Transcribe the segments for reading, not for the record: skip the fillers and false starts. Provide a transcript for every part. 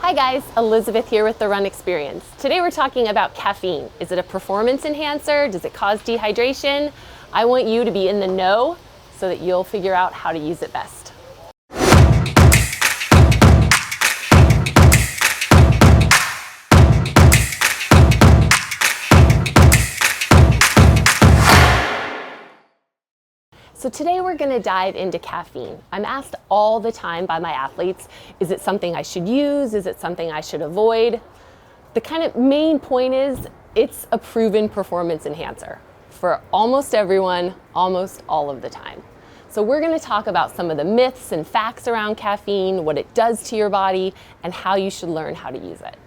Hi guys, Elizabeth here with The Run Experience. Today we're talking about caffeine. Is it a performance enhancer? Does it cause dehydration? I want you to be in the know so that you'll figure out how to use it best. So today we're going to dive into caffeine. I'm asked all the time by my athletes, is it something I should use? Is it something I should avoid? The kind of main point is it's a proven performance enhancer for almost everyone, almost all of the time. So we're going to talk about some of the myths and facts around caffeine, what it does to your body, and how you should learn how to use it.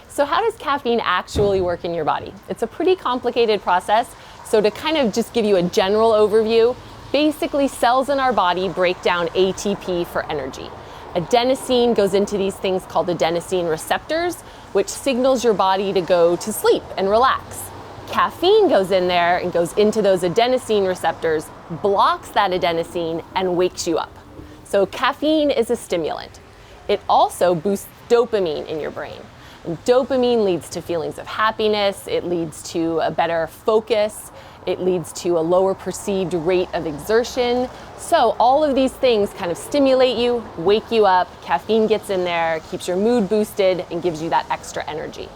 So how does caffeine actually work in your body? It's a pretty complicated process. So to kind of just give you a general overview, basically, cells in our body break down ATP for energy. Adenosine goes into these things called adenosine receptors, which signals your body to go to sleep and relax. Caffeine goes in there and goes into those adenosine receptors, blocks that adenosine, and wakes you up. So caffeine is a stimulant. It also boosts dopamine in your brain. And dopamine leads to feelings of happiness, it leads to a better focus, it leads to a lower perceived rate of exertion. So all of these things kind of stimulate you, wake you up, caffeine gets in there, keeps your mood boosted, and gives you that extra energy.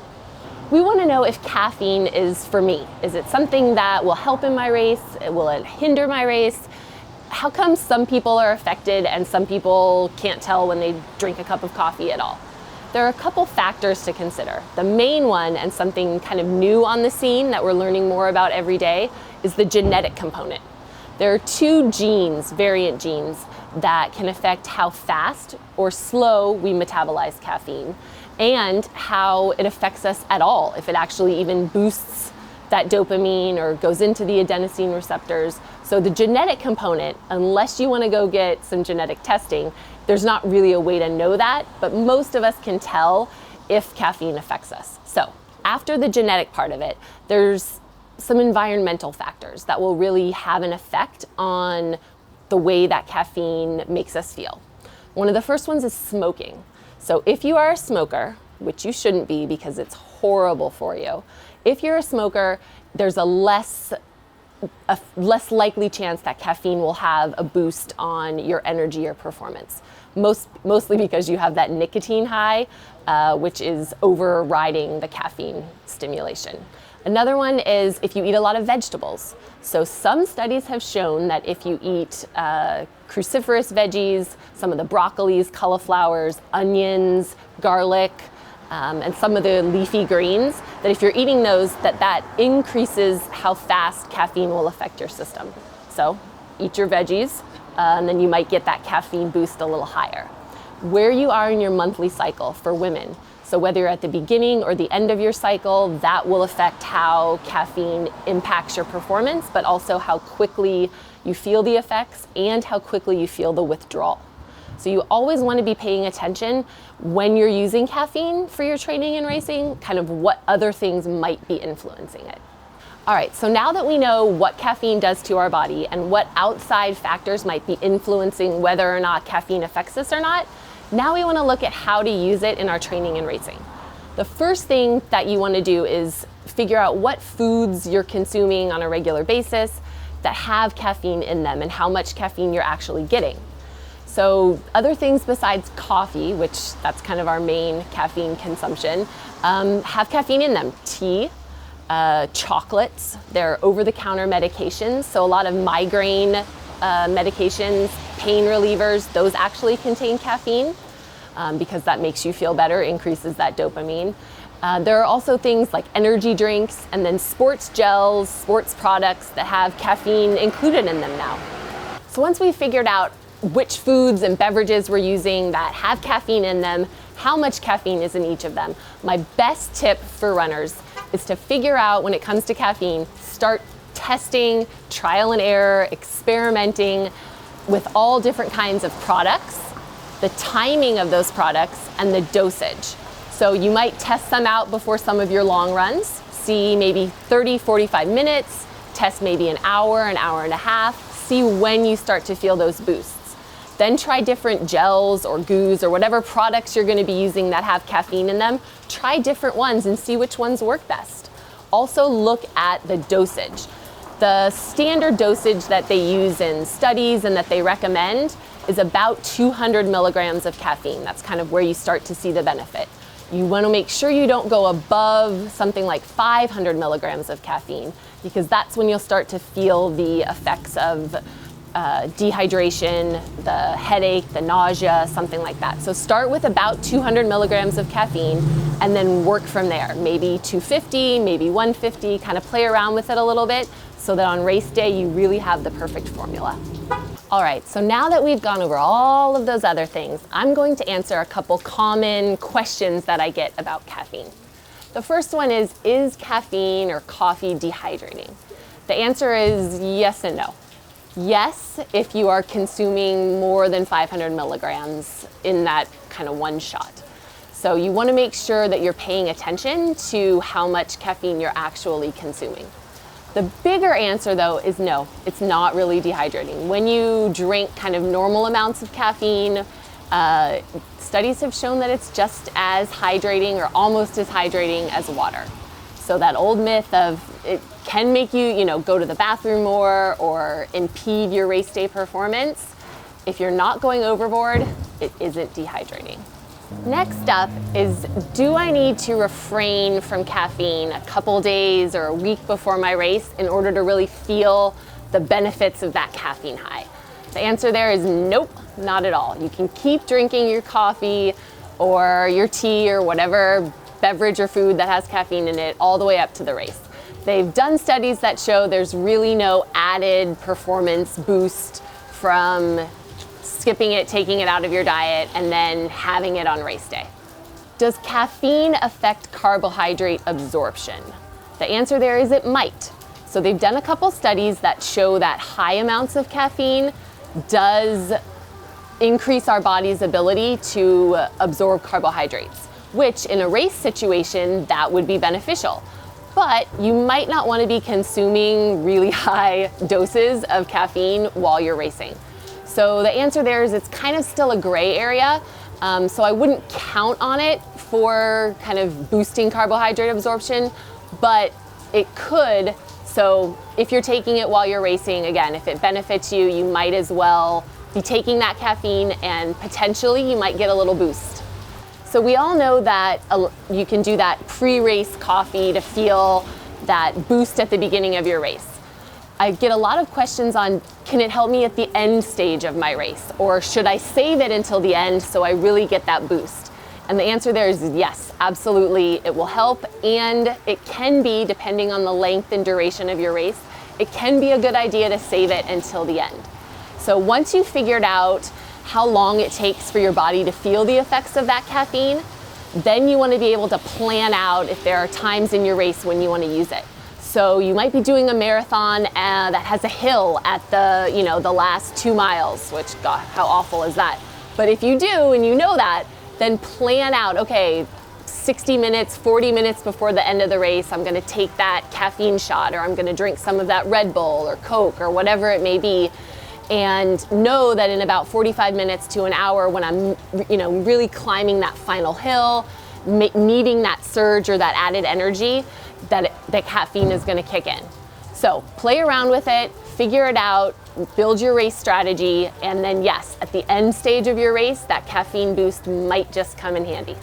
We want to know if caffeine is for me. Is it something that will help in my race? Will it hinder my race? How come some people are affected and some people can't tell when they drink a cup of coffee at all? There are a couple factors to consider. The main one, and something kind of new on the scene that we're learning more about every day, is the genetic component. There are two genes, variant genes, that can affect how fast or slow we metabolize caffeine and how it affects us at all, if it actually even boosts that dopamine or goes into the adenosine receptors. So the genetic component, unless you want to go get some genetic testing, there's not really a way to know that, but most of us can tell if caffeine affects us. So after the genetic part of it, there's some environmental factors that will really have an effect on the way that caffeine makes us feel. One of the first ones is smoking. So if you are a smoker, which you shouldn't be because it's horrible for you, if you're a smoker, there's a less likely chance that caffeine will have a boost on your energy or performance. Mostly because you have that nicotine high, which is overriding the caffeine stimulation. Another one is if you eat a lot of vegetables. So some studies have shown that if you eat cruciferous veggies, some of the broccolis, cauliflowers, onions, garlic, and some of the leafy greens, that if you're eating those, that increases how fast caffeine will affect your system. So eat your veggies, and then you might get that caffeine boost a little higher. Where you are in your monthly cycle for women, so whether you're at the beginning or the end of your cycle, that will affect how caffeine impacts your performance, but also how quickly you feel the effects and how quickly you feel the withdrawal. So you always want to be paying attention when you're using caffeine for your training and racing, kind of what other things might be influencing it. All right, so now that we know what caffeine does to our body and what outside factors might be influencing whether or not caffeine affects us or not, now we want to look at how to use it in our training and racing. The first thing that you want to do is figure out what foods you're consuming on a regular basis that have caffeine in them and how much caffeine you're actually getting. So other things besides coffee, which that's kind of our main caffeine consumption, have caffeine in them. Tea, chocolates, they're over-the-counter medications. So a lot of migraine medications, pain relievers, those actually contain caffeine because that makes you feel better, increases that dopamine. There are also things like energy drinks and then sports gels, sports products that have caffeine included in them now. So once we've figured out which foods and beverages we're using that have caffeine in them, how much caffeine is in each of them, my best tip for runners is to figure out when it comes to caffeine, start testing, trial and error, experimenting with all different kinds of products, the timing of those products, and the dosage. So you might test some out before some of your long runs, see maybe 30, 45 minutes, test maybe an hour and a half, see when you start to feel those boosts. Then try different gels or goos or whatever products you're going to be using that have caffeine in them. Try different ones and see which ones work best. Also look at the dosage. The standard dosage that they use in studies and that they recommend is about 200 milligrams of caffeine. That's kind of where you start to see the benefit. You want to make sure you don't go above something like 500 milligrams of caffeine, because that's when you'll start to feel the effects of dehydration, the headache, the nausea, something like that. So start with about 200 milligrams of caffeine and then work from there. Maybe 250, maybe 150, kind of play around with it a little bit so that on race day you really have the perfect formula. All right, so now that we've gone over all of those other things, I'm going to answer a couple common questions that I get about caffeine. The first one is caffeine or coffee dehydrating? The answer is yes and no. Yes, if you are consuming more than 500 milligrams in that kind of one shot. So you want to make sure that you're paying attention to how much caffeine you're actually consuming. The bigger answer though is no, it's not really dehydrating. When you drink kind of normal amounts of caffeine, studies have shown that it's just as hydrating or almost as hydrating as water. So that old myth of it can make you, go to the bathroom more or impede your race day performance, if you're not going overboard, it isn't dehydrating. Next up is, do I need to refrain from caffeine a couple days or a week before my race in order to really feel the benefits of that caffeine high? The answer there is nope, not at all. You can keep drinking your coffee or your tea or whatever beverage or food that has caffeine in it all the way up to the race. They've done studies that show there's really no added performance boost from skipping it, taking it out of your diet, and then having it on race day. Does caffeine affect carbohydrate absorption? The answer there is it might. So they've done a couple studies that show that high amounts of caffeine does increase our body's ability to absorb carbohydrates, which in a race situation, that would be beneficial. But you might not want to be consuming really high doses of caffeine while you're racing. So the answer there is it's kind of still a gray area. So I wouldn't count on it for kind of boosting carbohydrate absorption, but it could. So if you're taking it while you're racing, again, if it benefits you, you might as well be taking that caffeine and potentially you might get a little boost. So we all know that you can do that pre-race coffee to feel that boost at the beginning of your race. I get a lot of questions on, can it help me at the end stage of my race? Or should I save it until the end so I really get that boost? And the answer there is yes, absolutely, it will help. And it can be, depending on the length and duration of your race, it can be a good idea to save it until the end. So once you've figured out how long it takes for your body to feel the effects of that caffeine, then you want to be able to plan out if there are times in your race when you want to use it. So you might be doing a marathon that has a hill at the last 2 miles, which, God, how awful is that? But if you do and you know that, then plan out, okay, 60 minutes, 40 minutes before the end of the race, I'm gonna take that caffeine shot, or I'm gonna drink some of that Red Bull or Coke or whatever it may be, and know that in about 45 minutes to an hour when I'm really climbing that final hill, needing that surge or that added energy, that caffeine is going to kick in. So play around with it, figure it out, build your race strategy, and then yes, at the end stage of your race, that caffeine boost might just come in handy.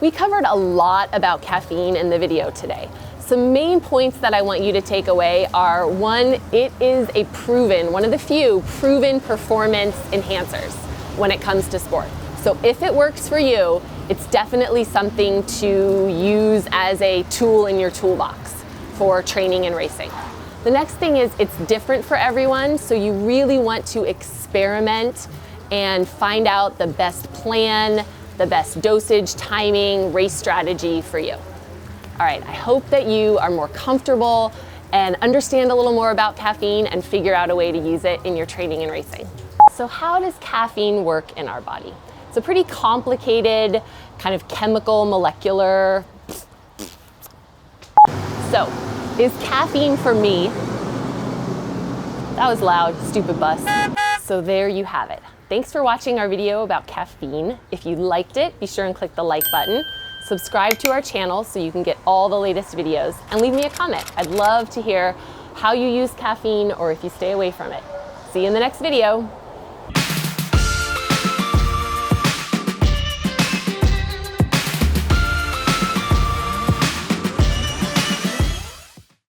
We covered a lot about caffeine in the video today. Some main points that I want you to take away are, one, it is one of the few proven performance enhancers when it comes to sport. So if it works for you, it's definitely something to use as a tool in your toolbox for training and racing. The next thing is it's different for everyone, so you really want to experiment and find out the best plan, the best dosage, timing, race strategy for you. All right, I hope that you are more comfortable and understand a little more about caffeine and figure out a way to use it in your training and racing. So how does caffeine work in our body? It's a pretty complicated kind of chemical, molecular. So, is caffeine for me? That was loud, stupid bus. So there you have it. Thanks for watching our video about caffeine. If you liked it, be sure and click the like button. Subscribe to our channel so you can get all the latest videos, and leave me a comment. I'd love to hear how you use caffeine or if you stay away from it. See you in the next video.